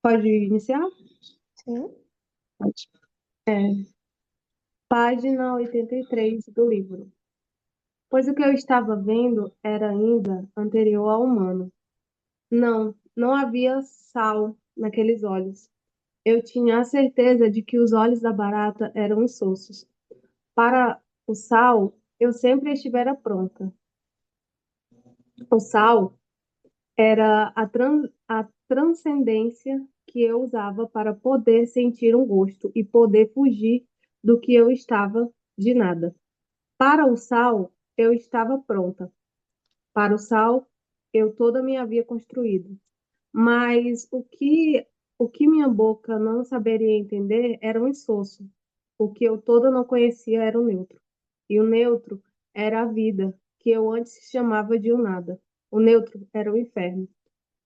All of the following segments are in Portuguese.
Pode iniciar? Sim. Pode. Página 83 do livro. Pois o que eu estava vendo era ainda anterior ao humano. Não, não havia sal naqueles olhos. Eu tinha a certeza de que os olhos da barata eram insosso. Para o sal, eu sempre estivera pronta. O sal era a transcendência que eu usava para poder sentir um gosto e poder fugir do que eu estava de nada. Para o sal, eu estava pronta. Para o sal, eu toda me havia construído. Mas o que minha boca não saberia entender era o insosso. O que eu toda não conhecia era o neutro. E o neutro era a vida, que eu antes chamava de o nada. O neutro era o inferno.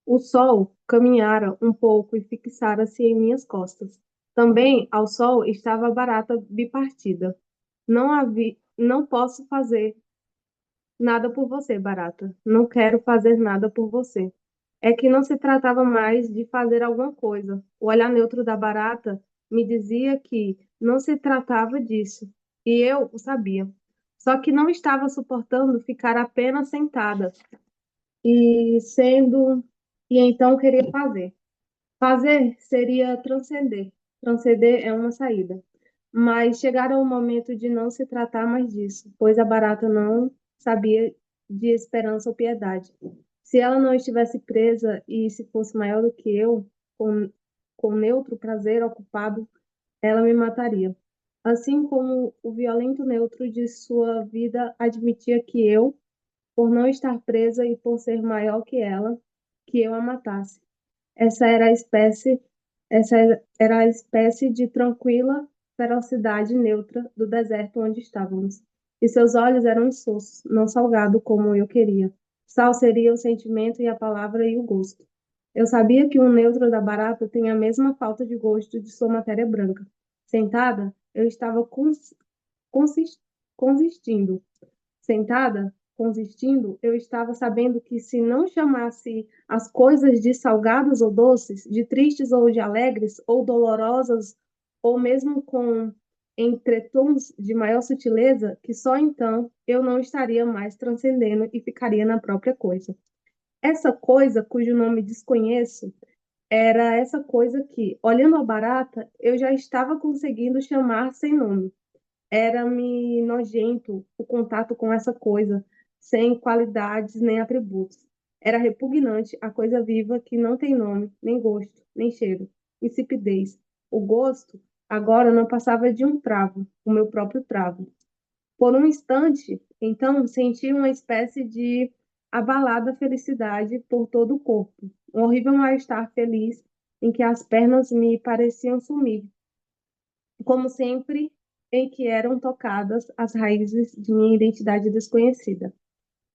O sol caminhara um pouco e fixara-se em minhas costas. Também ao sol estava a barata bipartida. Não posso fazer nada por você, barata. Não quero fazer nada por você. É que não se tratava mais de fazer alguma coisa. O olhar neutro da barata me dizia que não se tratava disso. E eu o sabia. Só que não estava suportando ficar apenas sentada e sendo e então queria fazer. Fazer seria transcender. Transcender é uma saída. Mas chegara o momento de não se tratar mais disso, pois a barata não sabia de esperança ou piedade. Se ela não estivesse presa e se fosse maior do que eu, com neutro prazer ocupado, ela me mataria. Assim como o violento neutro de sua vida admitia que eu, por não estar presa e por ser maior que eu a matasse. Essa era a espécie, essa era a espécie de tranquila ferocidade neutra do deserto onde estávamos. E seus olhos eram insossos, não salgado como eu queria. Sal seria o sentimento e a palavra e o gosto. Eu sabia que o neutro da barata tem a mesma falta de gosto de sua matéria branca. Sentada, eu estava consis- consistindo. Sentada, consistindo, eu estava sabendo que se não chamasse as coisas de salgadas ou doces, de tristes ou de alegres, ou dolorosas, ou mesmo com entretons de maior sutileza, que só então eu não estaria mais transcendendo e ficaria na própria coisa. Essa coisa, cujo nome desconheço, era essa coisa que, olhando a barata, eu já estava conseguindo chamar sem nome. Era-me nojento o contato com essa coisa, sem qualidades nem atributos. Era repugnante a coisa viva que não tem nome, nem gosto, nem cheiro. Insipidez. O gosto agora não passava de um travo, o meu próprio travo. Por um instante, então, senti uma espécie de abalada felicidade por todo o corpo, um horrível mal-estar feliz em que as pernas me pareciam sumir, como sempre em que eram tocadas as raízes de minha identidade desconhecida.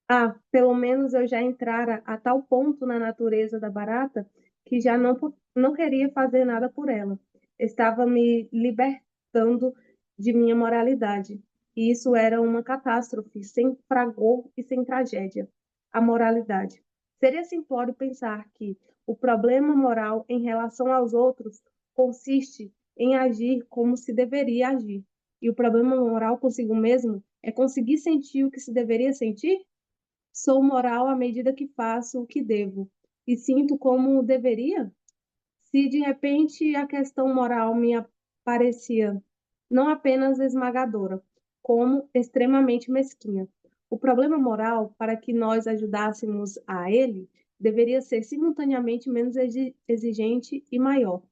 Ah, pelo menos eu já entrara a tal ponto na natureza da barata que já não queria fazer nada por ela. Estava me libertando de minha moralidade. E isso era uma catástrofe, sem fragor e sem tragédia. A moralidade. Seria simplório pensar que o problema moral em relação aos outros consiste em agir como se deveria agir. E o problema moral consigo mesmo é conseguir sentir o que se deveria sentir? Sou moral à medida que faço o que devo e sinto como deveria? Se de repente a questão moral me parecia não apenas esmagadora, como extremamente mesquinha. O problema moral, para que nós ajudássemos a ele, deveria ser simultaneamente menos exigente e maior,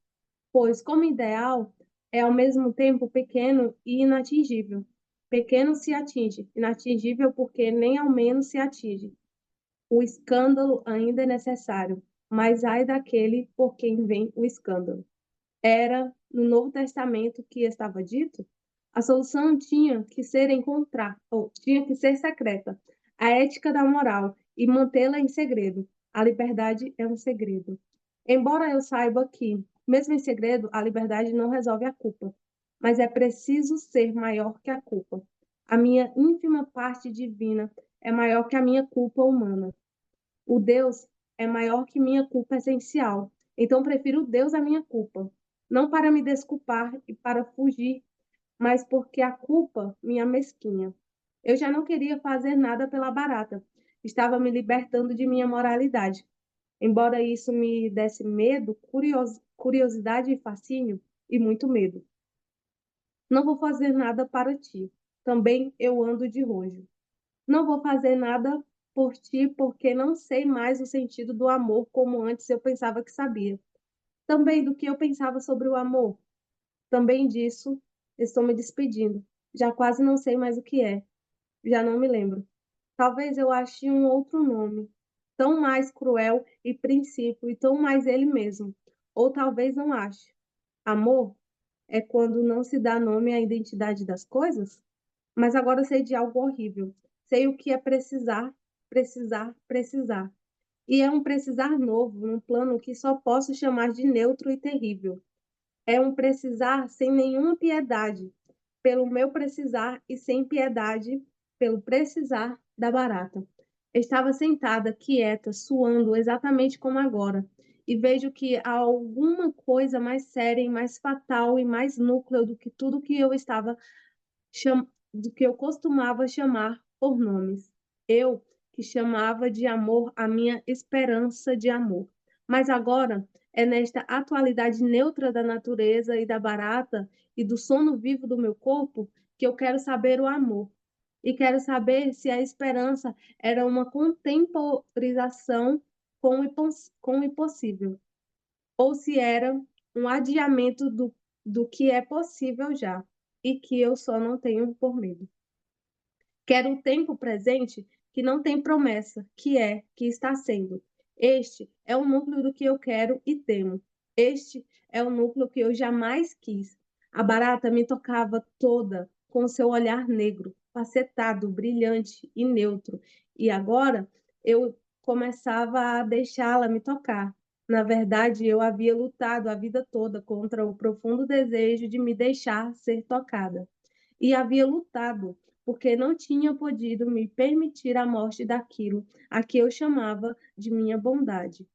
pois, como ideal, é ao mesmo tempo pequeno e inatingível. Pequeno se atinge, inatingível porque nem ao menos se atinge. O escândalo ainda é necessário, mas ai daquele por quem vem o escândalo. Era no Novo Testamento que estava dito? A solução tinha que ser encontrar, ou tinha que ser secreta, a ética da moral e mantê-la em segredo. A liberdade é um segredo. Embora eu saiba que, mesmo em segredo, a liberdade não resolve a culpa, mas é preciso ser maior que a culpa. A minha ínfima parte divina é maior que a minha culpa humana. O Deus é maior que minha culpa essencial. Então prefiro Deus à minha culpa, não para me desculpar e para fugir, mas porque a culpa me amesquinha. Eu já não queria fazer nada pela barata. Estava me libertando de minha moralidade. Embora isso me desse medo, curiosidade e fascínio, e muito medo. Não vou fazer nada para ti. Também eu ando de rojo. Não vou fazer nada por ti porque não sei mais o sentido do amor como antes eu pensava que sabia. Também do que eu pensava sobre o amor. Também disso estou me despedindo. Já quase não sei mais o que é. Já não me lembro. Talvez eu ache um outro nome, tão mais cruel e princípio e tão mais ele mesmo. Ou talvez não ache. Amor é quando não se dá nome à identidade das coisas? Mas agora sei de algo horrível. Sei o que é precisar, precisar, precisar. E é um precisar novo, num plano que só posso chamar de neutro e terrível. É um precisar sem nenhuma piedade, pelo meu precisar e sem piedade, pelo precisar da barata. Estava sentada, quieta, suando, exatamente como agora, e vejo que há alguma coisa mais séria e mais fatal e mais núcleo do que tudo que eu estava do que eu costumava chamar por nomes. Eu que chamava de amor a minha esperança de amor. Mas agora é nesta atualidade neutra da natureza e da barata e do sono vivo do meu corpo que eu quero saber o amor. E quero saber se a esperança era uma contemporização com o impossível, ou se era um adiamento do que é possível já, e que eu só não tenho por medo. Quero um tempo presente que não tem promessa, que está sendo. Este é o núcleo do que eu quero e temo. Este é o núcleo que eu jamais quis. A barata me tocava toda com seu olhar negro, facetado, brilhante e neutro. E agora eu começava a deixá-la me tocar. Na verdade, eu havia lutado a vida toda contra o profundo desejo de me deixar ser tocada. E havia lutado porque não tinha podido me permitir a morte daquilo a que eu chamava de minha bondade,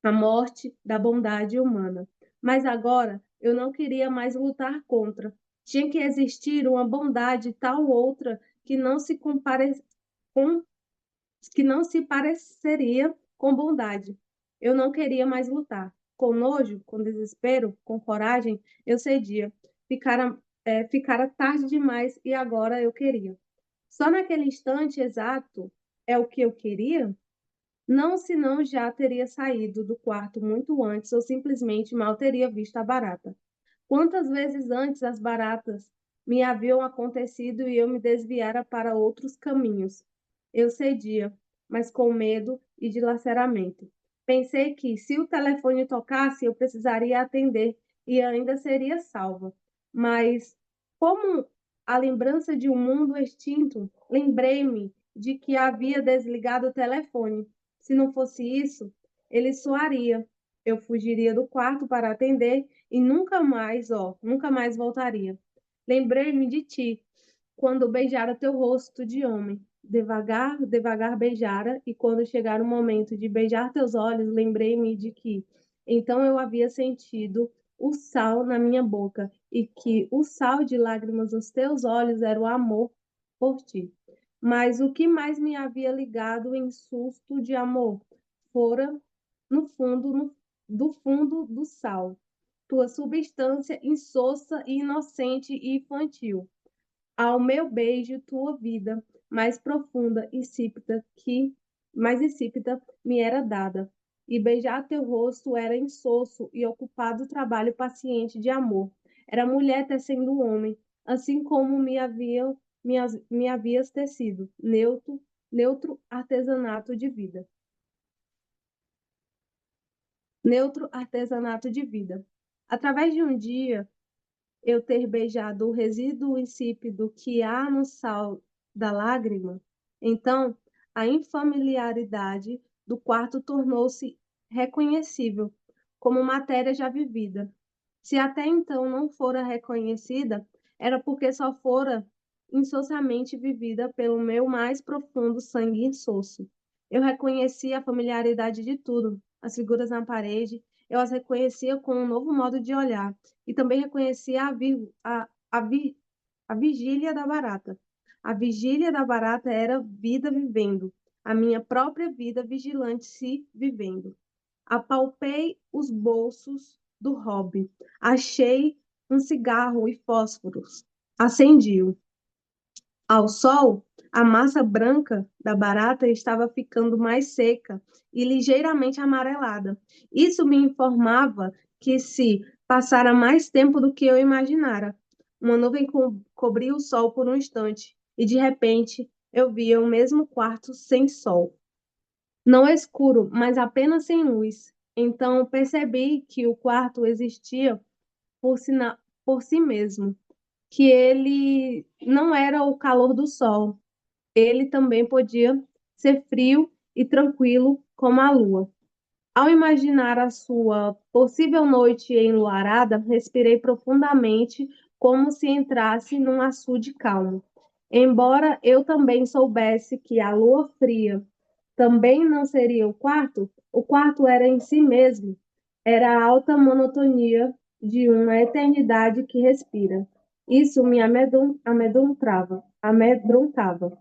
a morte da bondade humana. Mas agora eu não queria mais lutar contra. Tinha que existir uma bondade tal outra que não se com- que não se pareceria com bondade. Eu não queria mais lutar. Com nojo, com desespero, com coragem, eu cedia. Ficara tarde demais e agora eu queria. Só naquele instante exato é o que eu queria? Não, senão já teria saído do quarto muito antes ou simplesmente mal teria visto a barata. Quantas vezes antes as baratas me haviam acontecido e eu me desviara para outros caminhos. Eu cedia, mas com medo e dilaceramento. Pensei que, se o telefone tocasse, eu precisaria atender e ainda seria salva. Mas, como a lembrança de um mundo extinto, lembrei-me de que havia desligado o telefone. Se não fosse isso, ele soaria. Eu fugiria do quarto para atender e nunca mais, nunca mais voltaria. Lembrei-me de ti, quando beijara teu rosto de homem. Devagar, devagar beijara, e quando chegar o momento de beijar teus olhos, lembrei-me de que então eu havia sentido o sal na minha boca, e que o sal de lágrimas nos teus olhos era o amor por ti. Mas o que mais me havia ligado em susto de amor fora, no fundo, do fundo do sal, tua substância insossa e inocente e infantil. Ao meu beijo, tua vida, mais profunda, mais insípida, me era dada. E beijar teu rosto era insosso e ocupado trabalho paciente de amor. Era mulher tecendo homem, assim como me havias tecido, neutro artesanato de vida. Neutro artesanato de vida. Através de um dia eu ter beijado o resíduo insípido que há no sal da lágrima, então a infamiliaridade do quarto tornou-se reconhecível como matéria já vivida. Se até então não fora reconhecida, era porque só fora insossamente vivida pelo meu mais profundo sangue insosso. Eu reconheci a familiaridade de tudo, as figuras na parede, Eu as reconhecia com um novo modo de olhar e também reconhecia a vigília da barata. A vigília da barata era vida vivendo, a minha própria vida vigilante se vivendo. Apalpei os bolsos do hobby, achei um cigarro e fósforos, acendi-o. Ao sol, a massa branca da barata estava ficando mais seca e ligeiramente amarelada. Isso me informava que se passara mais tempo do que eu imaginara. Uma nuvem cobriu o sol por um instante e, de repente, eu via o mesmo quarto sem sol. Não escuro, mas apenas sem luz. Então percebi que o quarto existia por si mesmo, que ele não era o calor do sol, ele também podia ser frio e tranquilo como a lua. Ao imaginar a sua possível noite enluarada, respirei profundamente, como se entrasse num açude calmo. Embora eu também soubesse que a lua fria também não seria o quarto era em si mesmo, era a alta monotonia de uma eternidade que respira. Isso me amedrontava.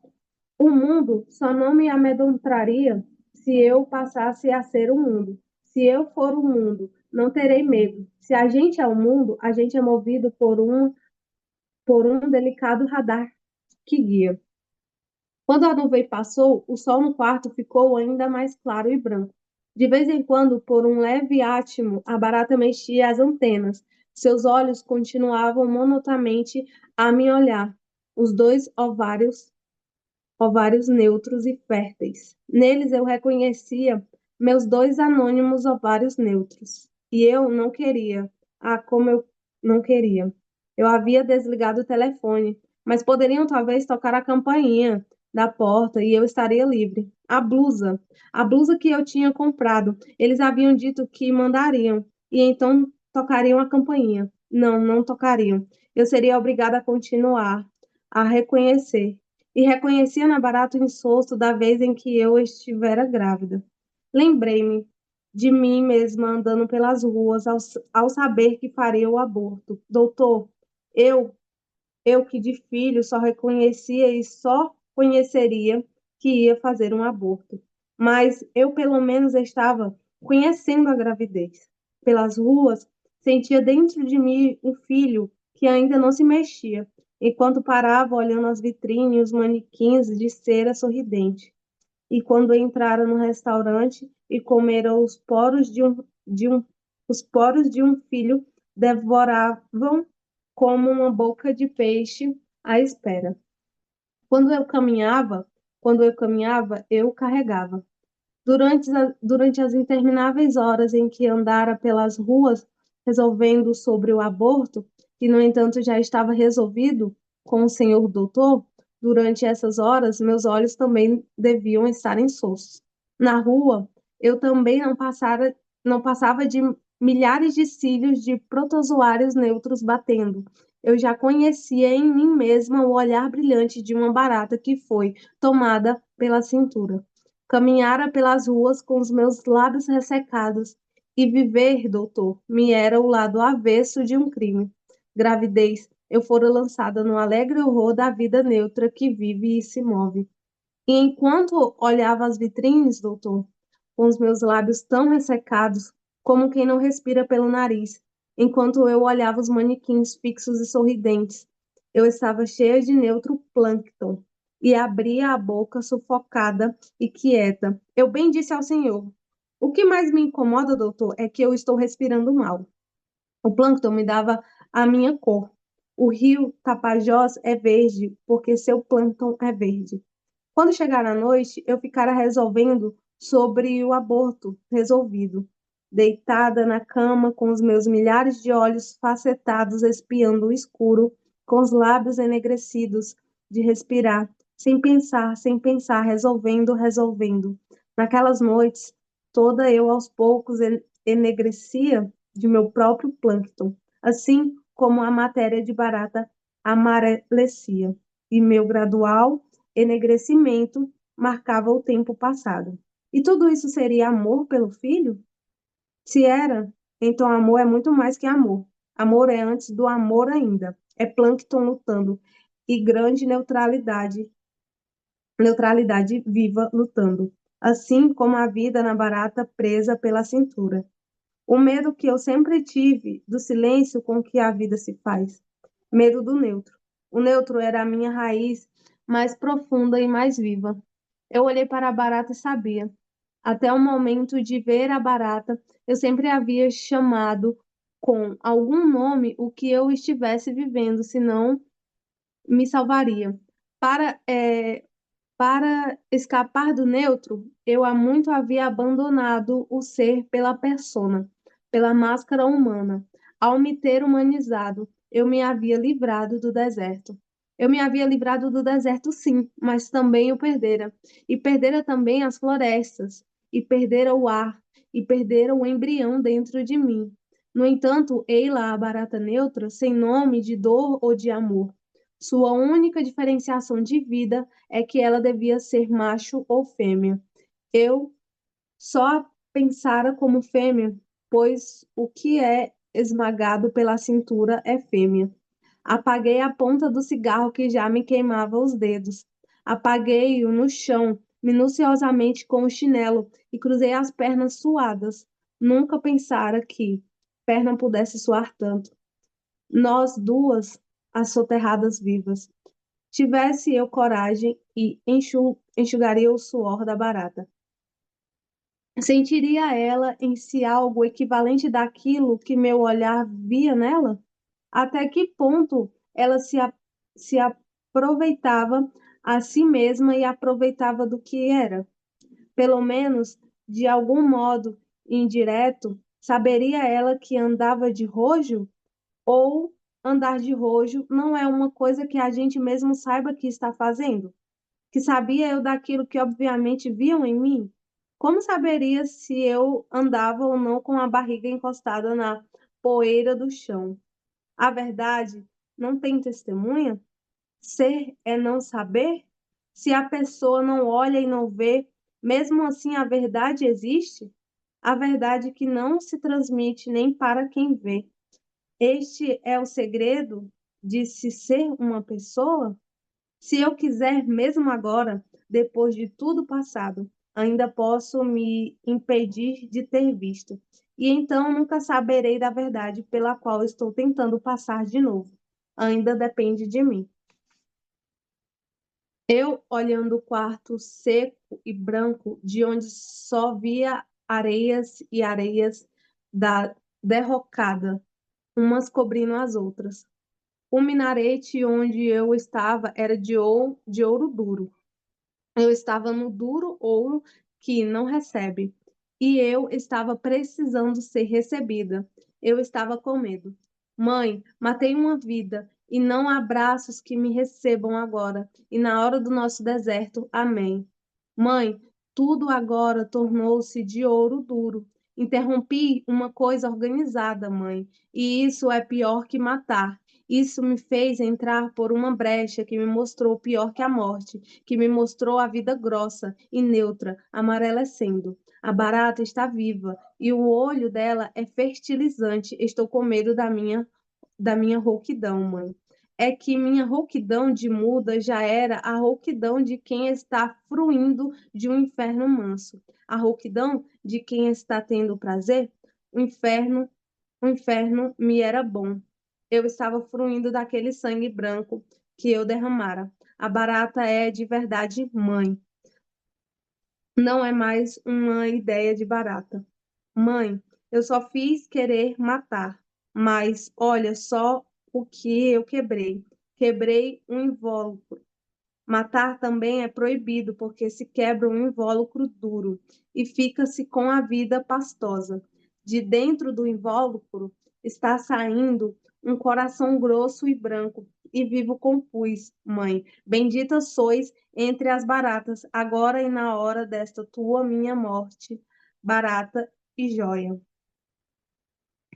O mundo só não me amedrontaria se eu passasse a ser o mundo. Se eu for o mundo, não terei medo. Se a gente é o mundo, a gente é movido por um delicado radar que guia. Quando a nuvem passou, o sol no quarto ficou ainda mais claro e branco. De vez em quando, por um leve átimo, a barata mexia as antenas. Seus olhos continuavam monotamente a me olhar. Os dois ovários neutros e férteis. Neles eu reconhecia meus dois anônimos ovários neutros. E eu não queria. Ah, como eu não queria. Eu havia desligado o telefone, mas poderiam talvez tocar a campainha da porta e eu estaria livre. A blusa que eu tinha comprado, eles haviam dito que mandariam, e então tocariam a campainha. Não, não tocariam. Eu seria obrigada a continuar, a reconhecer e reconhecia na barata o insosso da vez em que eu estivera grávida. Lembrei-me de mim mesma andando pelas ruas ao saber que faria o aborto. Doutor, eu, eu que de filho só reconhecia e só conheceria que ia fazer um aborto. Mas eu pelo menos estava conhecendo a gravidez. Pelas ruas, sentia dentro de mim um filho que ainda não se mexia, enquanto parava olhando as vitrines e os manequins de cera sorridente. E quando entraram no restaurante e comeram os poros de um filho, devoravam como uma boca de peixe à espera. Quando eu caminhava, eu carregava. Durante as intermináveis horas em que andara pelas ruas resolvendo sobre o aborto, que no entanto já estava resolvido com o senhor doutor, durante essas horas meus olhos também deviam estar insosso. Na rua, eu também não passava de milhares de cílios de protozoários neutros batendo. Eu já conhecia em mim mesma o olhar brilhante de uma barata que foi tomada pela cintura. Caminhara pelas ruas com os meus lábios ressecados, e viver, doutor, me era o lado avesso de um crime. Gravidez, eu fora lançada no alegre horror da vida neutra que vive e se move. E enquanto olhava as vitrines, doutor, com os meus lábios tão ressecados, como quem não respira pelo nariz, enquanto eu olhava os manequins fixos e sorridentes, eu estava cheia de neutro plâncton e abria a boca sufocada e quieta. Eu bem disse ao senhor: o que mais me incomoda, doutor, é que eu estou respirando mal. O plâncton me dava a minha cor. O rio Tapajós é verde porque seu plâncton é verde. Quando chegar a noite, eu ficara resolvendo sobre o aborto resolvido, deitada na cama com os meus milhares de olhos facetados espiando o escuro, com os lábios enegrecidos de respirar, sem pensar, resolvendo. Naquelas noites, toda eu aos poucos enegrecia de meu próprio plâncton, assim como a matéria de barata amarelecia, e meu gradual enegrecimento marcava o tempo passado. E tudo isso seria amor pelo filho? Se era, então amor é muito mais que amor. Amor é antes do amor ainda. É plâncton lutando e grande neutralidade viva lutando. Assim como a vida na barata presa pela cintura. O medo que eu sempre tive do silêncio com que a vida se faz. Medo do neutro. O neutro era a minha raiz mais profunda e mais viva. Eu olhei para a barata e sabia. Até o momento de ver a barata, eu sempre havia chamado com algum nome o que eu estivesse vivendo, senão me salvaria. Para, para escapar do neutro, eu há muito havia abandonado o ser pela persona, pela máscara humana. Ao me ter humanizado, eu me havia livrado do deserto. Eu me havia livrado do deserto, sim, mas também o perdera. E perdera também as florestas, e perdera o ar, e perdera o embrião dentro de mim. No entanto, ei lá a barata neutra, sem nome de dor ou de amor. Sua única diferenciação de vida é que ela devia ser macho ou fêmea. Eu só pensara como fêmea, pois o que é esmagado pela cintura é fêmea. Apaguei a ponta do cigarro que já me queimava os dedos. Apaguei-o no chão, minuciosamente com o chinelo, e cruzei as pernas suadas. Nunca pensara que perna pudesse suar tanto. Nós duas, as soterradas vivas. Tivesse eu coragem e enxugaria o suor da barata. Sentiria ela em si algo equivalente daquilo que meu olhar via nela? Até que ponto ela se aproveitava a si mesma e aproveitava do que era? Pelo menos, de algum modo indireto, saberia ela que andava de rojo? Ou andar de rojo não é uma coisa que a gente mesmo saiba que está fazendo? Que sabia eu daquilo que obviamente viam em mim? Como saberia se eu andava ou não com a barriga encostada na poeira do chão? A verdade não tem testemunha? Ser é não saber? Se a pessoa não olha e não vê, mesmo assim a verdade existe? A verdade que não se transmite nem para quem vê. Este é o segredo de se ser uma pessoa? Se eu quiser, mesmo agora, depois de tudo passado, ainda posso me impedir de ter visto. E então nunca saberei da verdade pela qual estou tentando passar de novo. Ainda depende de mim. Eu olhando o quarto seco e branco, de onde só via areias e areias da derrocada, umas cobrindo as outras. O minarete onde eu estava era de ouro duro. Eu estava no duro ouro que não recebe. E eu estava precisando ser recebida. Eu estava com medo. Mãe, matei uma vida e não há braços que me recebam agora. E na hora do nosso deserto, amém. Mãe, tudo agora tornou-se de ouro duro. Interrompi uma coisa organizada, mãe, e isso é pior que matar. Isso me fez entrar por uma brecha que me mostrou pior que a morte, que me mostrou a vida grossa e neutra, amarelecendo. A barata está viva e o olho dela é fertilizante. Estou com medo da minha rouquidão, mãe. É que minha rouquidão de muda já era a rouquidão de quem está fruindo de um inferno manso. A rouquidão de quem está tendo prazer. O inferno, o inferno me era bom. Eu estava fruindo daquele sangue branco que eu derramara. A barata é de verdade mãe. Não é mais uma ideia de barata. Mãe, eu só fiz querer matar, mas olha só o que eu quebrei. Quebrei um invólucro. Matar também é proibido, porque se quebra um invólucro duro e fica-se com a vida pastosa. De dentro do invólucro está saindo um coração grosso e branco, e vivo compus, mãe. Bendita sois entre as baratas, agora e na hora desta tua minha morte, barata e joia.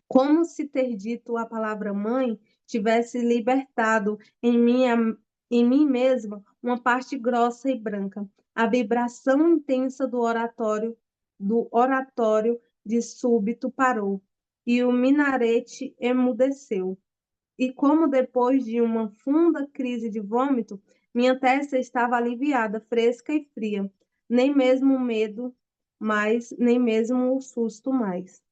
Como se ter dito a palavra mãe tivesse libertado em mim mesma uma parte grossa e branca, a vibração intensa do oratório de súbito parou, e o minarete emudeceu. E como depois de uma funda crise de vômito, minha testa estava aliviada, fresca e fria. Nem mesmo o medo mais, nem mesmo o susto mais.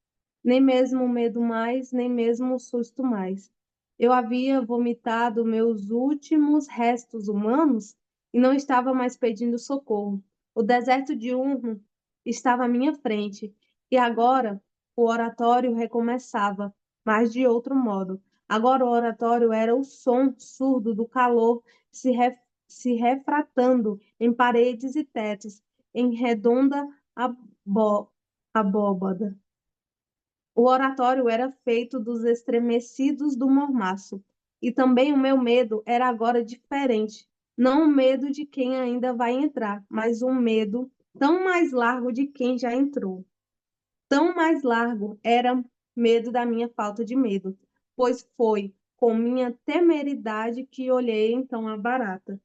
Nem mesmo o medo mais, nem mesmo o susto mais. Eu havia vomitado meus últimos restos humanos e não estava mais pedindo socorro. O deserto de Urmo estava à minha frente e agora o oratório recomeçava, mas de outro modo. Agora o oratório era o som surdo do calor se refratando em paredes e tetos, em redonda abóbada. O oratório era feito dos estremecidos do mormaço, e também o meu medo era agora diferente. Não o medo de quem ainda vai entrar, mas um medo tão mais largo de quem já entrou. Tão mais largo era medo da minha falta de medo, pois foi com minha temeridade que olhei então a barata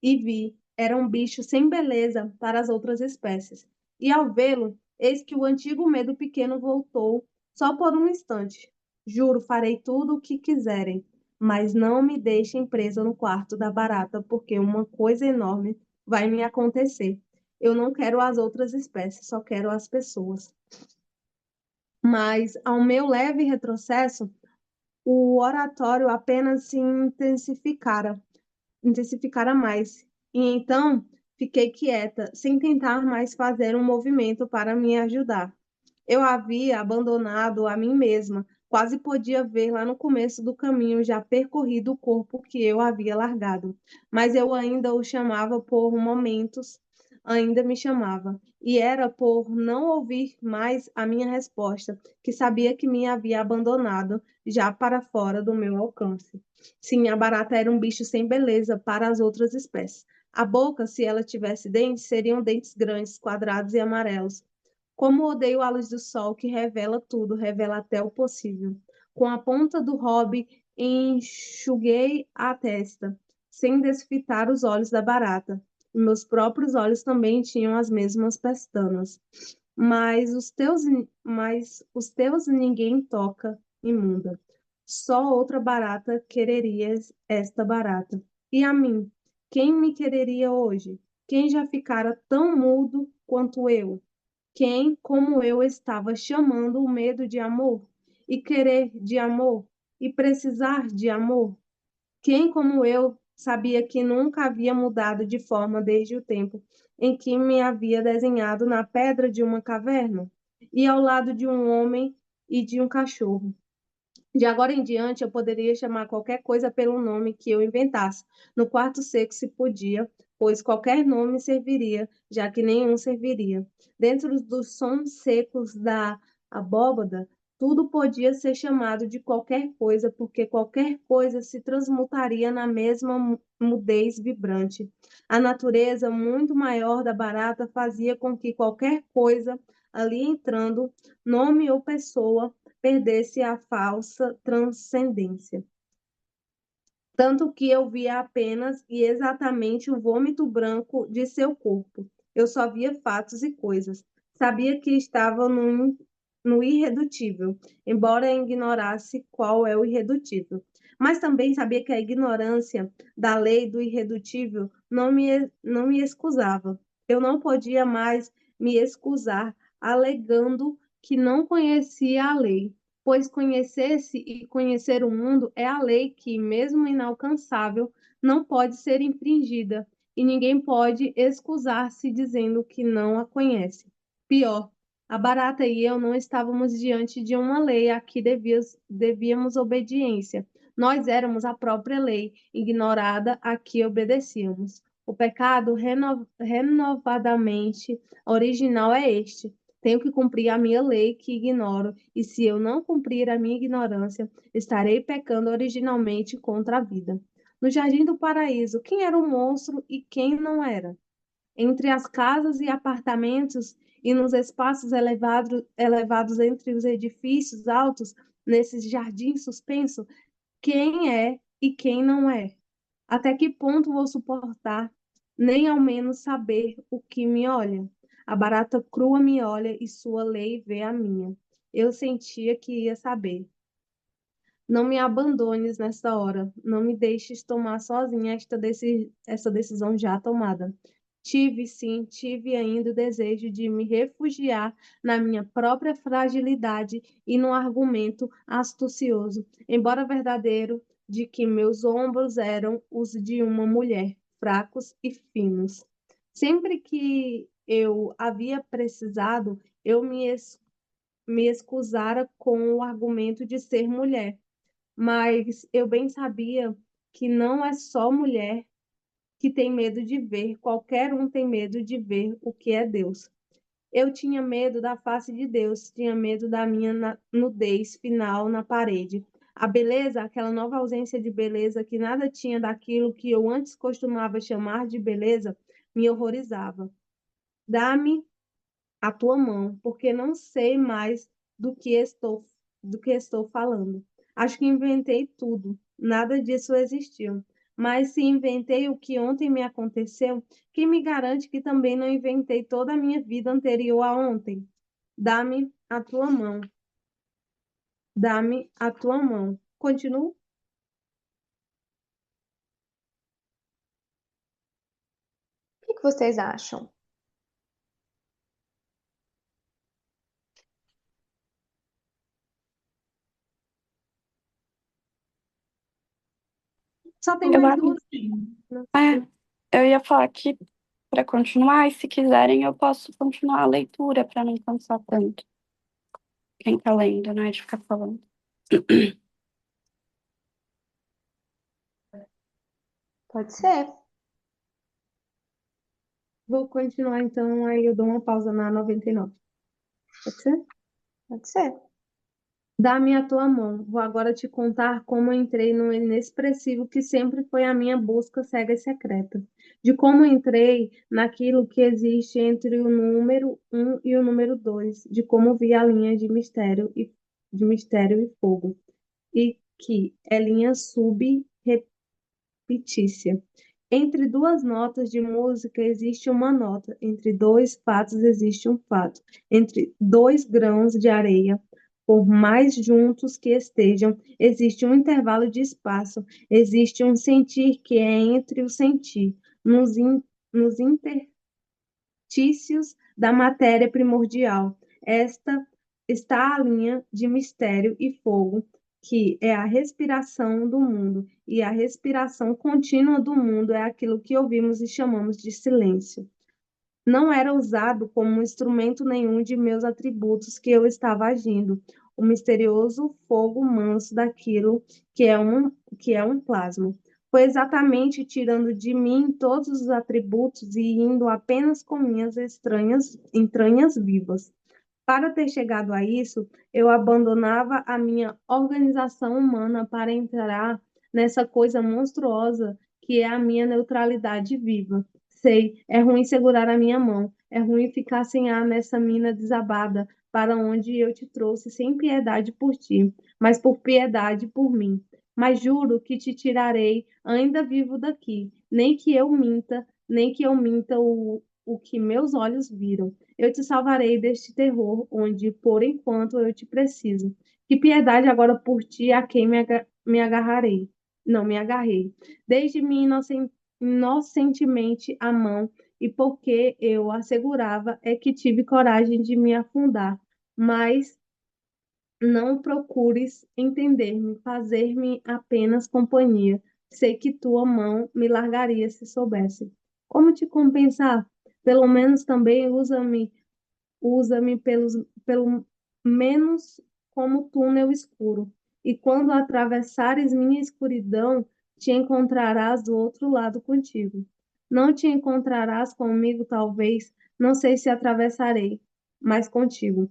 e vi, era um bicho sem beleza para as outras espécies. E ao vê-lo, eis que o antigo medo pequeno voltou, só por um instante. Juro, farei tudo o que quiserem, mas não me deixem presa no quarto da barata, porque uma coisa enorme vai me acontecer. Eu não quero as outras espécies, só quero as pessoas. Mas, ao meu leve retrocesso, o oratório apenas se intensificara mais. E então fiquei quieta, sem tentar mais fazer um movimento para me ajudar. Eu havia abandonado a mim mesma, quase podia ver lá no começo do caminho já percorrido o corpo que eu havia largado, mas eu ainda o chamava por momentos, ainda me chamava, e era por não ouvir mais a minha resposta, que sabia que me havia abandonado já para fora do meu alcance. Sim, a barata era um bicho sem beleza para as outras espécies. A boca, se ela tivesse dentes, seriam dentes grandes, quadrados e amarelos. Como odeio a luz do sol que revela tudo, revela até o possível. Com a ponta do hobby, enxuguei a testa, sem desfitar os olhos da barata. E meus próprios olhos também tinham as mesmas pestanas. Mas os teus ninguém toca, imunda. Só outra barata quereria esta barata. E a mim? Quem me quereria hoje? Quem já ficara tão mudo quanto eu? Quem, como eu, estava chamando o medo de amor, e querer de amor, e precisar de amor? Quem, como eu, sabia que nunca havia mudado de forma desde o tempo em que me havia desenhado na pedra de uma caverna, e ao lado de um homem e de um cachorro? De agora em diante, eu poderia chamar qualquer coisa pelo nome que eu inventasse. No quarto seco se podia, pois qualquer nome serviria, já que nenhum serviria. Dentro dos sons secos da abóbada, tudo podia ser chamado de qualquer coisa, porque qualquer coisa se transmutaria na mesma mudez vibrante. A natureza muito maior da barata fazia com que qualquer coisa ali entrando, nome ou pessoa, perdesse a falsa transcendência. Tanto que eu via apenas e exatamente o vômito branco de seu corpo. Eu só via fatos e coisas. Sabia que estava no irredutível, embora ignorasse qual é o irredutível. Mas também sabia que a ignorância da lei do irredutível não me excusava. Eu não podia mais me excusar alegando que não conhecia a lei, pois conhecer-se e conhecer o mundo é a lei que, mesmo inalcançável, não pode ser infringida, e ninguém pode excusar-se dizendo que não a conhece. Pior, a barata e eu não estávamos diante de uma lei a que devíamos obediência. Nós éramos a própria lei, ignorada a que obedecíamos. O pecado renovadamente original é este: tenho que cumprir a minha lei que ignoro, e se eu não cumprir a minha ignorância, estarei pecando originalmente contra a vida. No Jardim do Paraíso, quem era o monstro e quem não era? Entre as casas e apartamentos e nos espaços elevados entre os edifícios altos, nesse jardim suspenso, quem é e quem não é? Até que ponto vou suportar, nem ao menos saber o que me olha? A barata crua me olha e sua lei vê a minha. Eu sentia que ia saber. Não me abandones nesta hora. Não me deixes tomar sozinha essa decisão já tomada. Tive, sim, tive ainda o desejo de me refugiar na minha própria fragilidade e no argumento astucioso, embora verdadeiro, de que meus ombros eram os de uma mulher, fracos e finos. Sempre que eu havia precisado, me excusara com o argumento de ser mulher, mas eu bem sabia que não é só mulher que tem medo de ver, qualquer um tem medo de ver o que é Deus. Eu tinha medo da face de Deus, tinha medo da minha nudez final na parede. A beleza, aquela nova ausência de beleza que nada tinha daquilo que eu antes costumava chamar de beleza, me horrorizava. Dá-me a tua mão, porque não sei mais do que estou do que estou falando. Acho que inventei tudo, nada disso existiu. Mas se inventei o que ontem me aconteceu, quem me garante que também não inventei toda a minha vida anterior a ontem? Dá-me a tua mão, dá-me a tua mão. Continuo? O que que vocês acham? Só tem Eu, mais a- duas. eu ia falar que para continuar, e se quiserem, eu posso continuar a leitura para não cansar tanto quem tá lendo, né? De ficar falando. Pode ser, Vou continuar então, aí eu dou uma pausa na 99. Pode ser? pode ser. Dá-me a tua mão. Vou agora te contar como eu entrei no inexpressivo que sempre foi a minha busca cega e secreta. De como entrei naquilo que existe entre o número um e o número 2. De como vi a linha de mistério e fogo. E que é linha subrepetícia. Entre duas notas de música existe uma nota, entre dois fatos existe um fato, entre dois grãos de areia, por mais juntos que estejam, existe um intervalo de espaço, existe um sentir que é entre o sentir, nos interstícios da matéria primordial. Esta está a linha de mistério e fogo, que é a respiração do mundo, e a respiração contínua do mundo é aquilo que ouvimos e chamamos de silêncio. Não era usado como instrumento nenhum de meus atributos que eu estava agindo, o misterioso fogo manso daquilo que é um plasma. Foi exatamente tirando de mim todos os atributos e indo apenas com minhas estranhas entranhas vivas. Para ter chegado a isso, eu abandonava a minha organização humana para entrar nessa coisa monstruosa que é a minha neutralidade viva. Sei, é ruim segurar a minha mão, é ruim ficar sem ar nessa mina desabada para onde eu te trouxe sem piedade por ti, mas por piedade por mim. Mas juro que te tirarei ainda vivo daqui, nem que eu minta o que meus olhos viram. Eu te salvarei deste terror, onde, por enquanto, eu te preciso. Que piedade agora por ti a quem me agarrarei. Não me agarrei. Desde me inocentemente a mão, e porque eu assegurava é que tive coragem de me afundar. Mas não procures entender-me, fazer-me apenas companhia. Sei que tua mão me largaria se soubesse. Como te compensar? Pelo menos também usa-me pelo menos como túnel escuro. E quando atravessares minha escuridão, te encontrarás do outro lado contigo. Não te encontrarás comigo, talvez, não sei se atravessarei, mas contigo.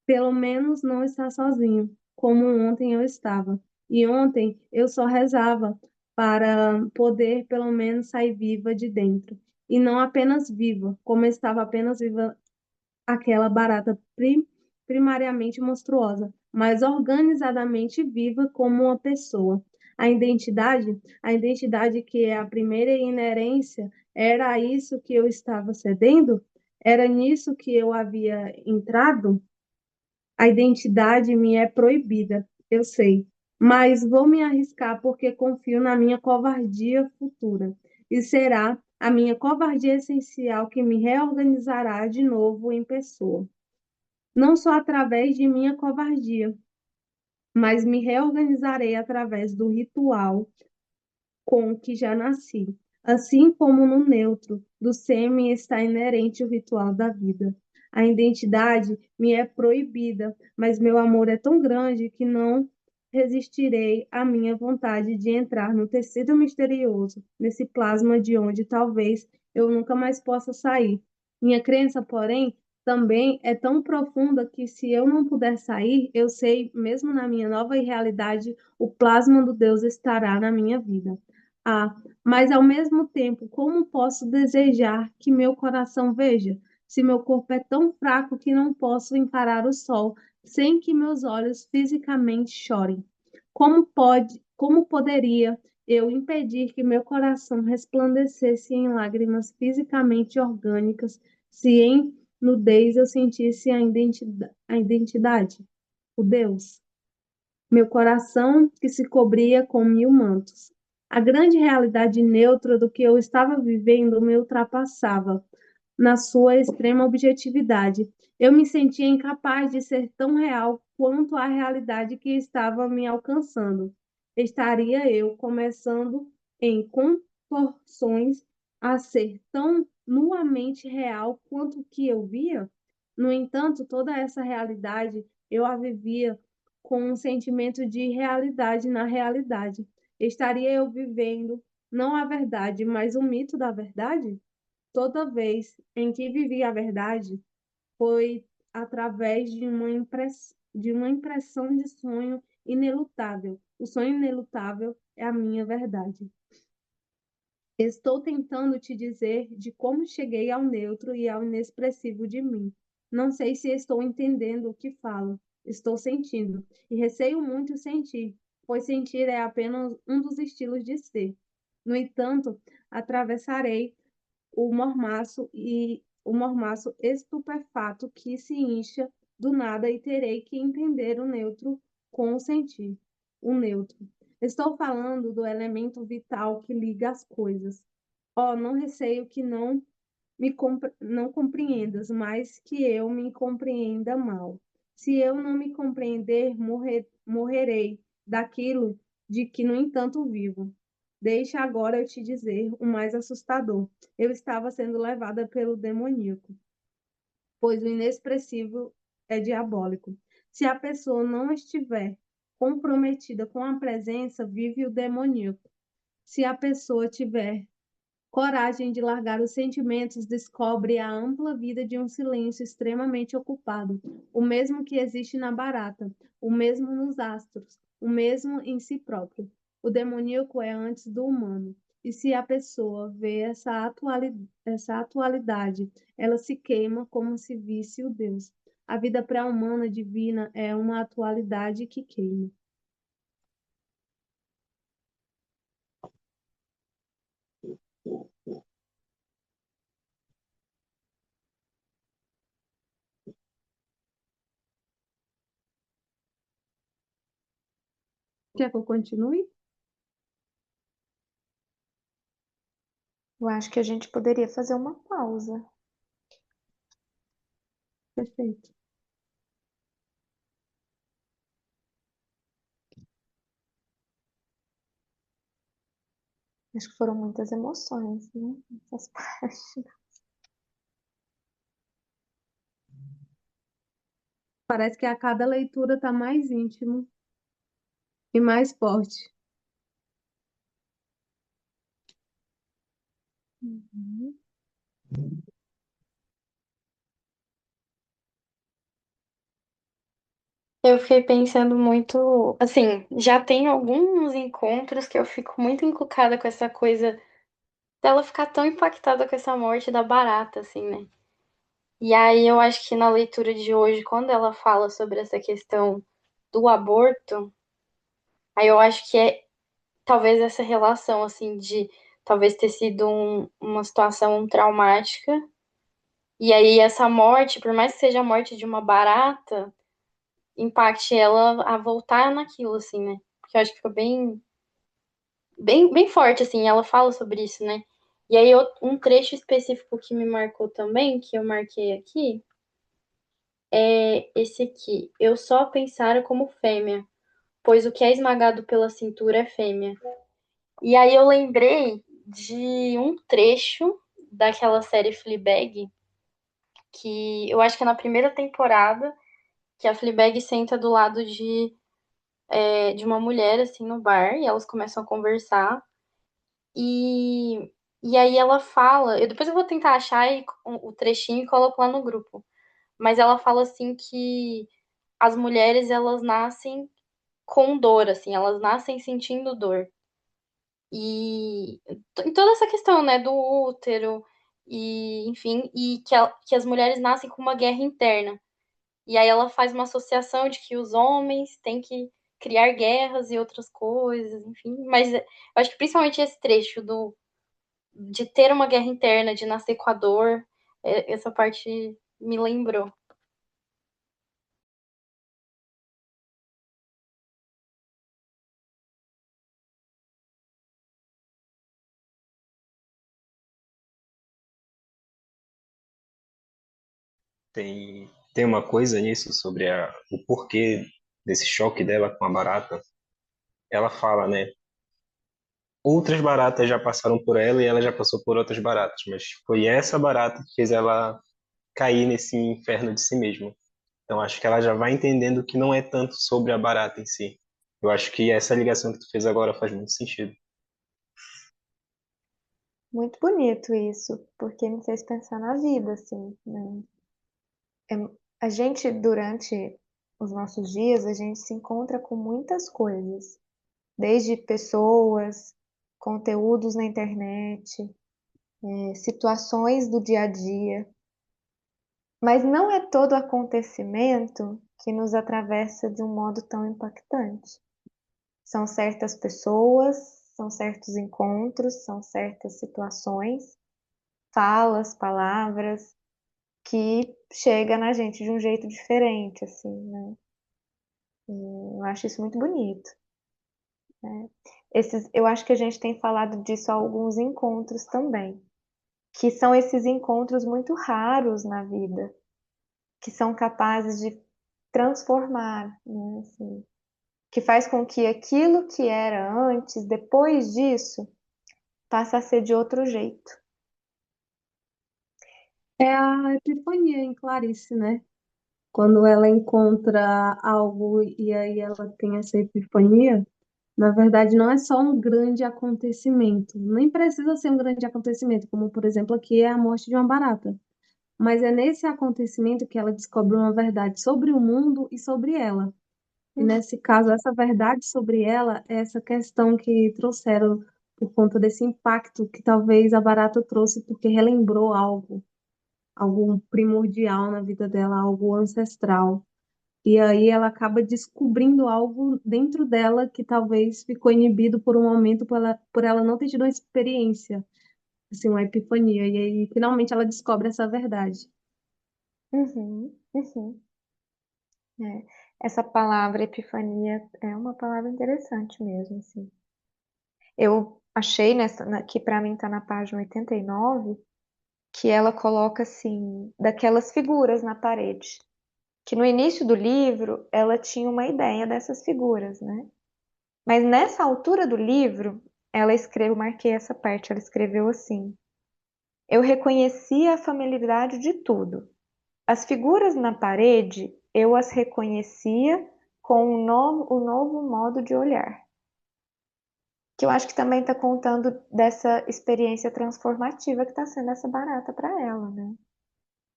Pelo menos não está sozinho, como ontem eu estava. E ontem eu só rezava para poder pelo menos sair viva de dentro. E não apenas viva, como estava apenas viva aquela barata primariamente monstruosa, mas organizadamente viva como uma pessoa. A identidade que é a primeira inerência, era isso que eu estava cedendo? Era nisso que eu havia entrado? A identidade me é proibida, eu sei, mas vou me arriscar porque confio na minha covardia futura. E será a minha covardia essencial que me reorganizará de novo em pessoa. Não só através de minha covardia, mas me reorganizarei através do ritual com o que já nasci. Assim como no neutro do sêmen está inerente o ritual da vida. A identidade me é proibida, mas meu amor é tão grande que não resistirei à minha vontade de entrar no tecido misterioso, nesse plasma de onde talvez eu nunca mais possa sair. Minha crença, porém, também é tão profunda que se eu não puder sair, eu sei, mesmo na minha nova realidade, o plasma do Deus estará na minha vida. Ah, mas ao mesmo tempo, como posso desejar que meu coração veja, se meu corpo é tão fraco que não posso encarar o sol sem que meus olhos fisicamente chorem? Como poderia eu impedir que meu coração resplandecesse em lágrimas fisicamente orgânicas se em nudez eu sentisse a identidade, o Deus? Meu coração que se cobria com mil mantos. A grande realidade neutra do que eu estava vivendo me ultrapassava na sua extrema objetividade. Eu me sentia incapaz de ser tão real quanto a realidade que estava me alcançando. Estaria eu começando em contorções a ser tão nuamente real quanto o que eu via? No entanto, toda essa realidade eu a vivia com um sentimento de realidade na realidade. Estaria eu vivendo não a verdade, mas o mito da verdade? Toda vez em que vivi a verdade foi através de uma impressão de sonho inelutável. O sonho inelutável é a minha verdade. Estou tentando te dizer de como cheguei ao neutro e ao inexpressivo de mim. Não sei se estou entendendo o que falo. Estou sentindo, e receio muito sentir, pois sentir é apenas um dos estilos de ser. No entanto, atravessarei o mormaço estupefato que se incha do nada e terei que entender o neutro com o sentir. O neutro. Estou falando do elemento vital que liga as coisas. Oh, não receio que não compreendas, mas que eu me compreenda mal. Se eu não me compreender, morrerei daquilo de que, no entanto, vivo. Deixa agora eu te dizer o mais assustador. Eu estava sendo levada pelo demoníaco, pois o inexpressivo é diabólico. Se a pessoa não estiver comprometida com a presença, vive o demoníaco. Se a pessoa tiver coragem de largar os sentimentos, descobre a ampla vida de um silêncio extremamente ocupado, o mesmo que existe na barata, o mesmo nos astros, o mesmo em si próprio. O demoníaco é antes do humano. E se a pessoa vê essa atualidade, ela se queima como se visse o Deus. A vida pré-humana divina é uma atualidade que queima. Quer que eu continue? Eu acho que a gente poderia fazer uma pausa. Perfeito. Acho que foram muitas emoções, né? Essas partes. Parece que a cada leitura está mais íntimo e mais forte. Uhum. Eu fiquei pensando muito, assim, já tem alguns encontros que eu fico muito encucada com essa coisa dela ficar tão impactada com essa morte da barata, assim, né? E aí eu acho que na leitura de hoje, quando ela fala sobre essa questão do aborto, aí eu acho que é talvez essa relação, assim, de talvez ter sido uma situação traumática E aí essa morte, por mais que seja a morte de uma barata, impacte ela a voltar naquilo, assim, né? Porque eu acho que fica bem forte, assim, ela fala sobre isso, né? E aí um trecho específico que me marcou também, que eu marquei aqui, é esse aqui. Eu só pensara como fêmea, pois o que é esmagado pela cintura é fêmea. E aí eu lembrei de um trecho daquela série Fleabag, que eu acho que é na primeira temporada, que a Fleabag senta do lado de uma mulher, assim, no bar, e elas começam a conversar, e aí ela fala, depois eu vou tentar achar o trechinho e coloco lá no grupo, mas ela fala, assim, que as mulheres, elas nascem com dor, assim, elas nascem sentindo dor. E em toda essa questão, né, do útero, e enfim, e que as mulheres nascem com uma guerra interna. E aí ela faz uma associação de que os homens têm que criar guerras e outras coisas, enfim. Mas eu acho que principalmente esse trecho de ter uma guerra interna, de nascer com a dor, essa parte me lembrou. Tem uma coisa nisso sobre o porquê desse choque dela com a barata. Ela fala, né? Outras baratas já passaram por ela e ela já passou por outras baratas, mas foi essa barata que fez ela cair nesse inferno de si mesma. Então acho que ela já vai entendendo que não é tanto sobre a barata em si. Eu acho que essa ligação que tu fez agora faz muito sentido. Muito bonito isso, porque me fez pensar na vida, assim, né? É, a gente, durante os nossos dias, a gente se encontra com muitas coisas, desde pessoas, conteúdos na internet, situações do dia a dia, mas não é todo acontecimento que nos atravessa de um modo tão impactante. São certas pessoas, são certos encontros, são certas situações, falas, palavras que chega na gente de um jeito diferente, assim, né? Eu acho isso muito bonito, né? Eu acho que a gente tem falado disso a alguns encontros também, que são esses encontros muito raros na vida, que são capazes de transformar, né? Assim, que faz com que aquilo que era antes, depois disso, passe a ser de outro jeito. É a epifania em Clarice, né? Quando ela encontra algo e aí ela tem essa epifania, na verdade não é só um grande acontecimento, nem precisa ser um grande acontecimento, como por exemplo aqui é a morte de uma barata, mas é nesse acontecimento que ela descobre uma verdade sobre o mundo e sobre ela. E Uhum. nesse caso, essa verdade sobre ela é essa questão que trouxeram por conta desse impacto que talvez a barata trouxe porque relembrou algo, algo primordial na vida dela, algo ancestral. E aí ela acaba descobrindo algo dentro dela que talvez ficou inibido por um momento por ela não ter tido uma experiência, assim, uma epifania. E aí finalmente ela descobre essa verdade. Uhum, uhum. É. Essa palavra epifania é uma palavra interessante mesmo, assim. Eu achei que para mim está na página 89, que ela coloca assim, daquelas figuras na parede, que no início do livro ela tinha uma ideia dessas figuras, né? Mas nessa altura do livro, ela escreveu, marquei essa parte, ela escreveu assim: eu reconhecia a familiaridade de tudo. As figuras na parede, eu as reconhecia com o novo modo de olhar. Que eu acho que também está contando dessa experiência transformativa que está sendo essa barata para ela, né?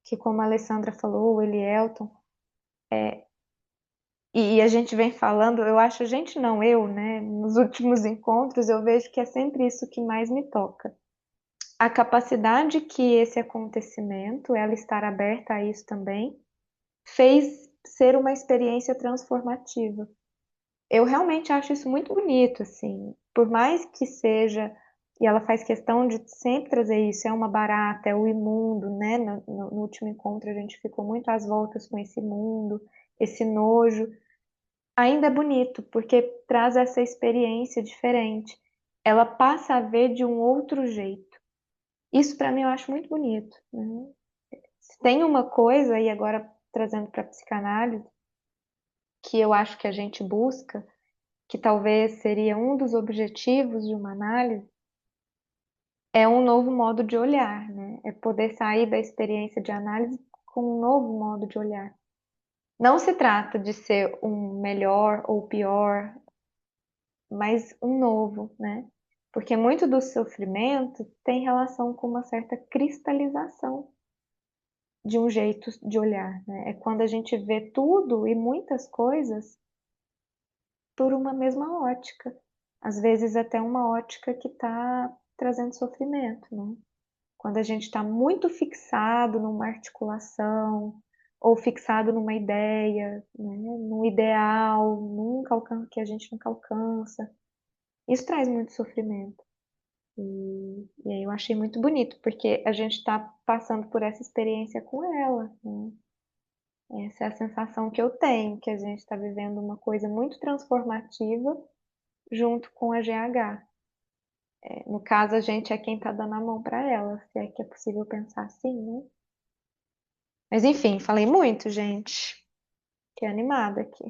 Que como a Alessandra falou, o Elielton, e a gente vem falando, eu acho, a gente não, eu, né? Nos últimos encontros eu vejo que é sempre isso que mais me toca. A capacidade que esse acontecimento, ela estar aberta a isso também, fez ser uma experiência transformativa. Eu realmente acho isso muito bonito, assim. Por mais que seja E ela faz questão de sempre trazer isso, é uma barata, é o imundo, né? No último encontro a gente ficou muito às voltas com esse imundo, esse nojo. Ainda é bonito, porque traz essa experiência diferente. Ela passa a ver de um outro jeito. Isso para mim eu acho muito bonito, né? Se tem uma coisa, e agora trazendo para a psicanálise, que eu acho que a gente busca, que talvez seria um dos objetivos de uma análise, é um novo modo de olhar, né? É poder sair da experiência de análise com um novo modo de olhar. Não se trata de ser um melhor ou pior, mas um novo, né? Porque muito do sofrimento tem relação com uma certa cristalização de um jeito de olhar, né? É quando a gente vê tudo e muitas coisas por uma mesma ótica. Às vezes até uma ótica que está trazendo sofrimento, né? Quando a gente está muito fixado numa articulação, ou fixado numa ideia, né? Num ideal que a gente nunca alcança. Isso traz muito sofrimento. E aí eu achei muito bonito, porque a gente está passando por essa experiência com ela, né? Essa é a sensação que eu tenho, que a gente está vivendo uma coisa muito transformativa junto com a GH. No caso, a gente é quem está dando a mão para ela, se é que é possível pensar assim, né? Mas enfim, falei muito, gente. Fiquei animada aqui.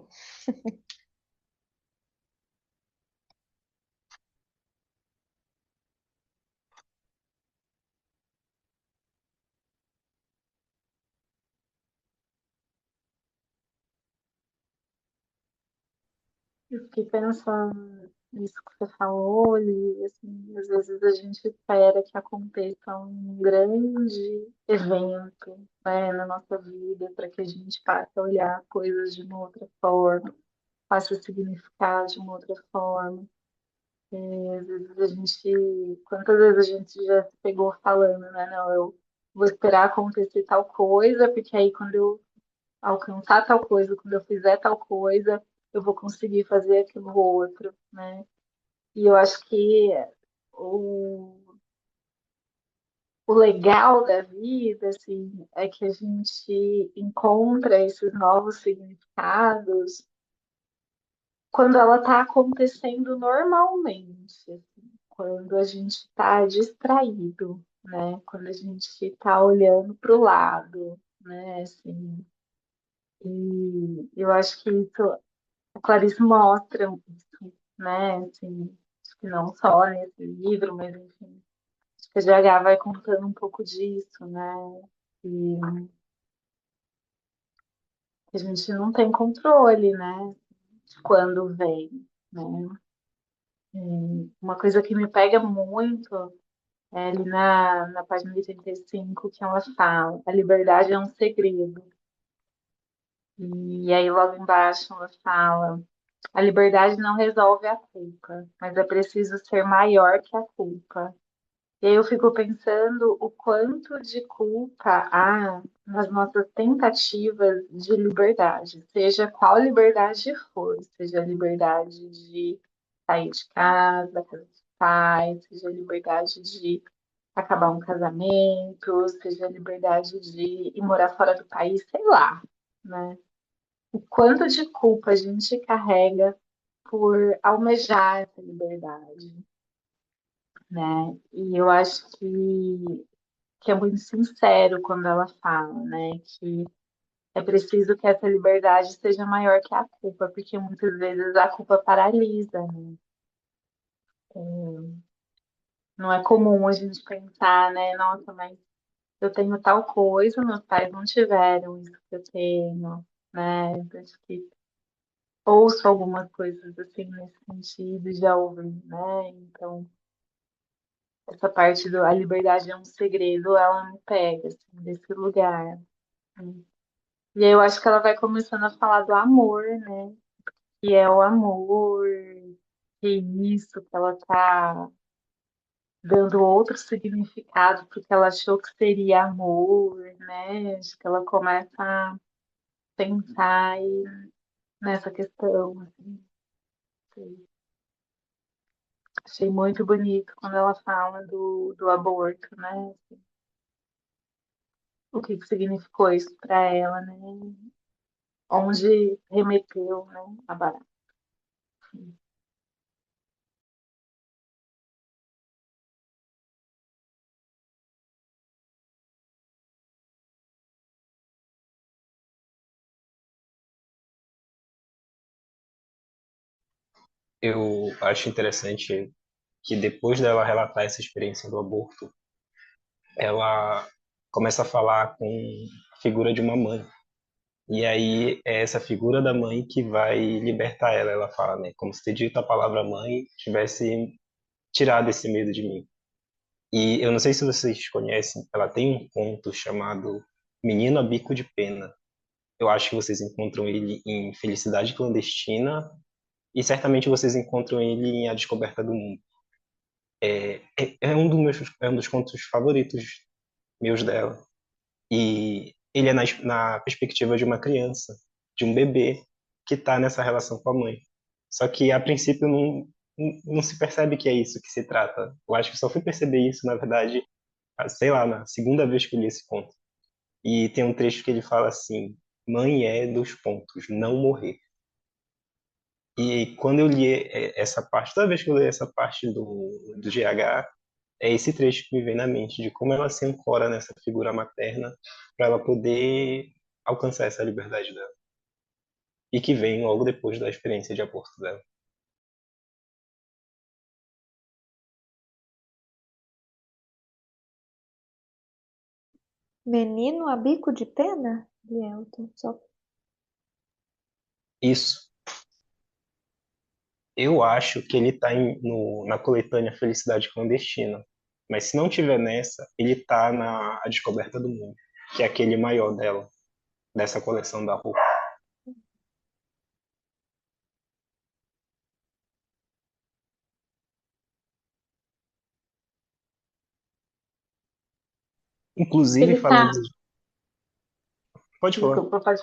Eu fiquei pensando nisso que você falou, e assim, às vezes a gente espera que aconteça um grande evento, né, na nossa vida, para que a gente passe a olhar coisas de uma outra forma, passe a significar de uma outra forma. E às vezes a gente, quantas vezes a gente já se pegou falando, né, não, eu vou esperar acontecer tal coisa, porque aí quando eu alcançar tal coisa, quando eu fizer tal coisa, eu vou conseguir fazer aquilo outro, né? E eu acho que o, o legal da vida, assim, é que a gente encontra esses novos significados quando ela está acontecendo normalmente, assim, quando a gente está distraído, né? Quando a gente está olhando para o lado, né? Assim, e eu acho que isso a Clarice mostra isso, né? Assim, acho que não só nesse livro, mas enfim, acho que a GH vai contando um pouco disso, né? E a gente não tem controle, né? De quando vem, né? E uma coisa que me pega muito é ali na página 85, que ela fala, a liberdade é um segredo. E aí logo embaixo ela fala, a liberdade não resolve a culpa, mas é preciso ser maior que a culpa. E aí eu fico pensando o quanto de culpa há nas nossas tentativas de liberdade, seja qual liberdade for, seja a liberdade de sair de casa, da casa dos pais, seja a liberdade de acabar um casamento, seja a liberdade de ir morar fora do país, sei lá, né? O quanto de culpa a gente carrega por almejar essa liberdade, né? E eu acho que é muito sincero quando ela fala, né? Que é preciso que essa liberdade seja maior que a culpa, porque muitas vezes a culpa paralisa, né? Não é comum a gente pensar, né? Nossa, mas eu tenho tal coisa, meus pais não tiveram isso que eu tenho, né? Acho que ouço algumas coisas assim nesse sentido, já ouvi, né? Então, essa parte do a liberdade é um segredo, ela me pega, assim, desse lugar. Né? E aí eu acho que ela vai começando a falar do amor, né? Que é o amor, que é isso, que ela tá dando outro significado porque ela achou que seria amor, né? Acho que ela começa a pensar aí nessa questão, assim. Achei muito bonito quando ela fala do aborto, né? O que que significou isso para ela, né? Onde remeteu, né, a Barata. Eu acho interessante que depois dela relatar essa experiência do aborto, ela começa a falar com a figura de uma mãe. E aí é essa figura da mãe que vai libertar ela. Ela fala, né? Como se ter dito a palavra mãe tivesse tirado esse medo de mim. E eu não sei se vocês conhecem, ela tem um conto chamado Menino a Bico de Pena. Eu acho que vocês encontram ele em Felicidade Clandestina e certamente vocês encontram ele em A Descoberta do Mundo. É um é um dos contos favoritos meus dela. E ele é na perspectiva de uma criança, de um bebê que está nessa relação com a mãe. Só que a princípio não se percebe que é isso que se trata. Eu acho que só fui perceber isso, na verdade, sei lá, na segunda vez que eu li esse conto. E tem um trecho que ele fala assim: mãe é dos pontos, não morrer. E quando eu li essa parte, toda vez que eu li essa parte do GH, é esse trecho que me vem na mente, de como ela se ancora nessa figura materna para ela poder alcançar essa liberdade dela. E que vem logo depois da experiência de aborto dela. Menino a bico de pena? Lielton, só. Isso. Eu acho que ele está na coletânea Felicidade Clandestina. Mas se não tiver nessa, ele está na A Descoberta do Mundo, que é aquele maior dela, dessa coleção da Rua. Inclusive, Ele tá, falando. Pode falar. desculpa, pode.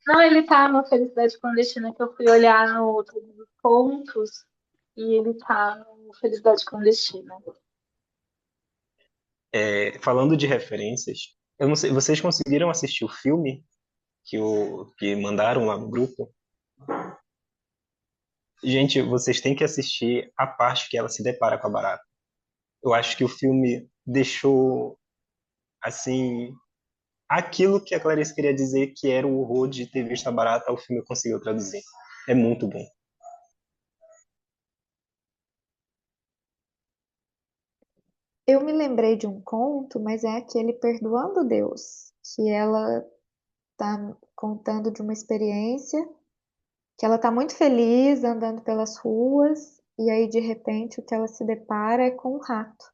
Não, ele tá no Felicidade Clandestina que eu fui olhar no Todos os Pontos e ele tá no Felicidade Clandestina. Falando de referências, eu não sei, vocês conseguiram assistir o filme que mandaram lá no grupo? Gente, vocês têm que assistir a parte que ela se depara com a barata. Eu acho que o filme deixou, assim, aquilo que a Clarice queria dizer, que era o horror de ter visto a barata, o filme conseguiu traduzir. É muito bom. Eu me lembrei de um conto, mas é aquele Perdoando Deus, que ela tá contando de uma experiência que ela tá muito feliz andando pelas ruas e aí de repente o que ela se depara é com um rato.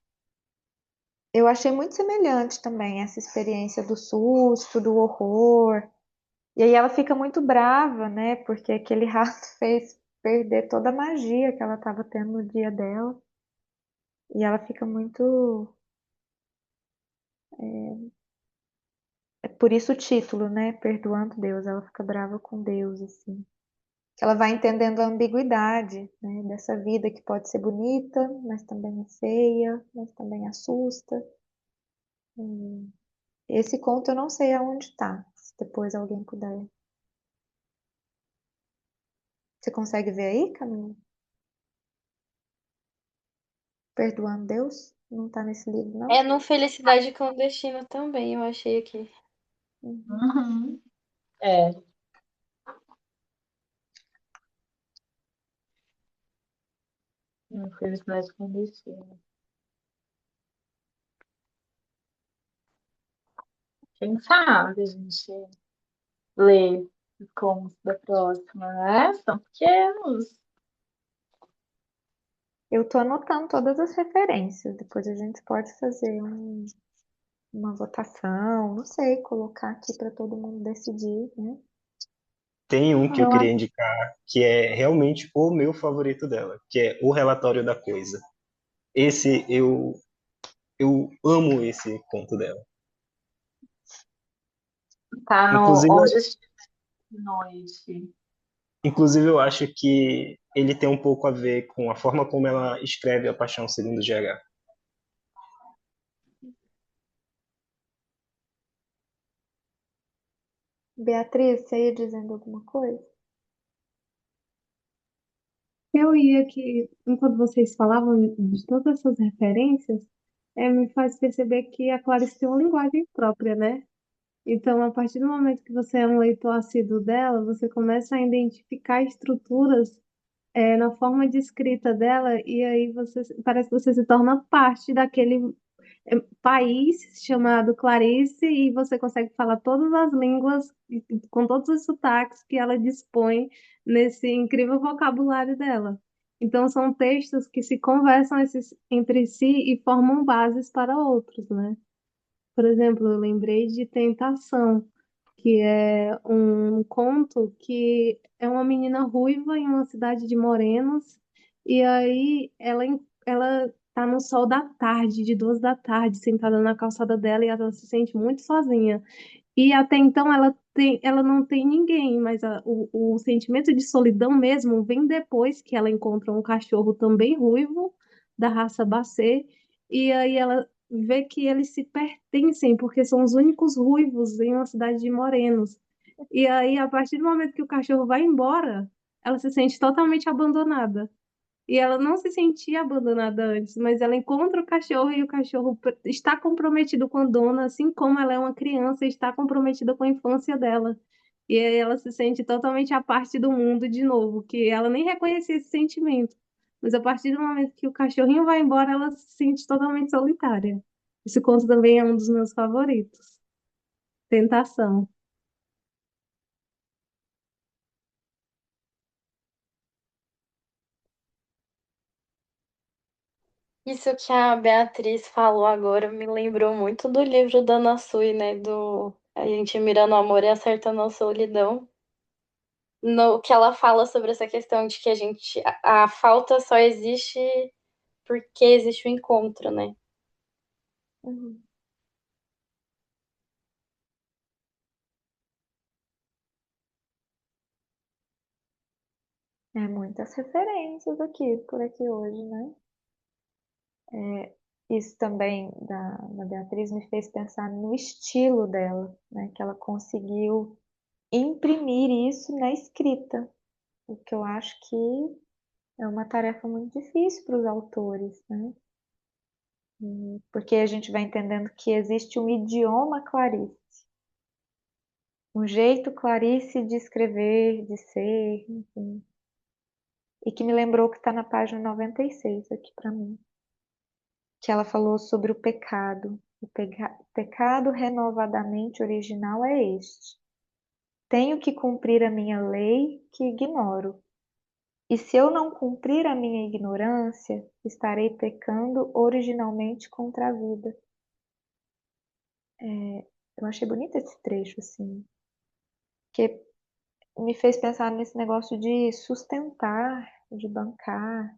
Eu achei muito semelhante também essa experiência do susto, do horror. E aí ela fica muito brava, né? Porque aquele rato fez perder toda a magia que ela estava tendo no dia dela. E ela fica muito. É por isso o título, né? Perdoando Deus. Ela fica brava com Deus, assim. Que ela vai entendendo a ambiguidade, né? Dessa vida que pode ser bonita, mas também é feia, mas também assusta. Hum. Esse conto eu não sei aonde tá. Se depois alguém puder. Você consegue ver aí, Camila? Perdoando Deus? Não tá nesse livro, É não? no Felicidade Clandestina também, eu achei aqui. Uhum. Uhum. É, no Felicidade Clandestina. Quem sabe a gente lê os contos da próxima, né? São pequenos. Eu tô anotando todas as referências. Depois a gente pode fazer uma votação, não sei, colocar aqui para todo mundo decidir, né? Tem um que eu Eu queria acho indicar, que é realmente o meu favorito dela, que é O Relatório da Coisa. Esse eu amo esse conto dela. que tá no Inclusive, Onde Estive de Noite. Inclusive, eu acho que ele tem um pouco a ver com a forma como ela escreve A Paixão segundo GH. Beatriz, você ia dizendo alguma coisa? Eu ia que, enquanto vocês falavam de todas essas referências, me faz perceber que a Clarice tem uma linguagem própria, né? Então, a partir do momento que você é um leitor assíduo dela, você começa a identificar estruturas, na forma de escrita dela, e aí você parece que você se torna parte daquele país chamado Clarice e você consegue falar todas as línguas com todos os sotaques que ela dispõe nesse incrível vocabulário dela. Então, são textos que se conversam entre si e formam bases para outros, né? Por exemplo, eu lembrei de Tentação, que é um conto que é uma menina ruiva em uma cidade de morenos, e aí ela tá no sol da tarde, de 2 da tarde, sentada na calçada dela, e ela se sente muito sozinha. E até então ela não tem ninguém, mas o sentimento de solidão mesmo vem depois que ela encontra um cachorro também ruivo, da raça Basset, e aí ela vê que eles se pertencem, porque são os únicos ruivos em uma cidade de morenos. E aí, a partir do momento que o cachorro vai embora, ela se sente totalmente abandonada. E ela não se sentia abandonada antes, mas ela encontra o cachorro e o cachorro está comprometido com a dona, assim como ela é uma criança e está comprometida com a infância dela. E aí ela se sente totalmente à parte do mundo de novo, que ela nem reconhecia esse sentimento. Mas a partir do momento que o cachorrinho vai embora, ela se sente totalmente solitária. Esse conto também é um dos meus favoritos. Tentação. Isso que a Beatriz falou agora me lembrou muito do livro da Ana Sui, né? Do A gente mirando o amor e acertando a solidão. No que ela fala sobre essa questão de que a falta só existe porque existe o encontro, né? Uhum. É muitas referências aqui, por aqui hoje, né? Isso também da Beatriz me fez pensar no estilo dela, né? Que ela conseguiu imprimir isso na escrita, o que eu acho que é uma tarefa muito difícil para os autores, né? Porque a gente vai entendendo que existe um idioma Clarice, um jeito Clarice de escrever, de ser, enfim. E que me lembrou que está na página 96 aqui para mim, que ela falou sobre o pecado. Pecado renovadamente original é este. Tenho que cumprir a minha lei que ignoro. E se eu não cumprir a minha ignorância, estarei pecando originalmente contra a vida. Eu achei bonito esse trecho, assim, que me fez pensar nesse negócio de sustentar, de bancar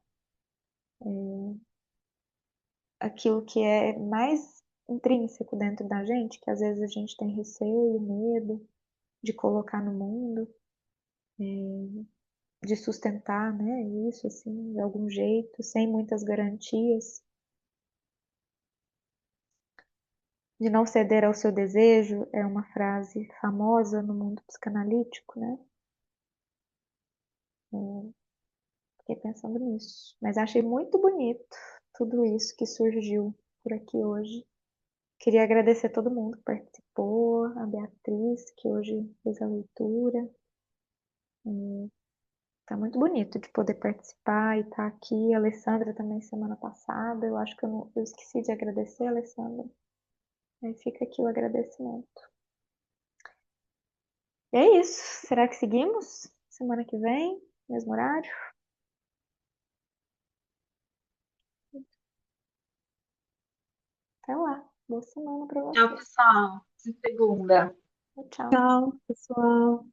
aquilo que é mais intrínseco dentro da gente, que às vezes a gente tem receio, medo de colocar no mundo, de sustentar, né, isso, assim, de algum jeito, sem muitas garantias, de não ceder ao seu desejo, é uma frase famosa no mundo psicanalítico, né? Fiquei pensando nisso. Mas achei muito bonito tudo isso que surgiu por aqui hoje. Queria agradecer a todo mundo que participou, a Beatriz, que hoje fez a leitura. Tá muito bonito de poder participar e estar aqui. A Alessandra também semana passada. Eu acho que eu esqueci de agradecer a Alessandra. Aí fica aqui o agradecimento. E é isso. Será que seguimos? Semana que vem, mesmo horário? Até lá. Boa semana pra Tchau, vocês. pessoal. Até segunda. Tchau. Tchau, pessoal.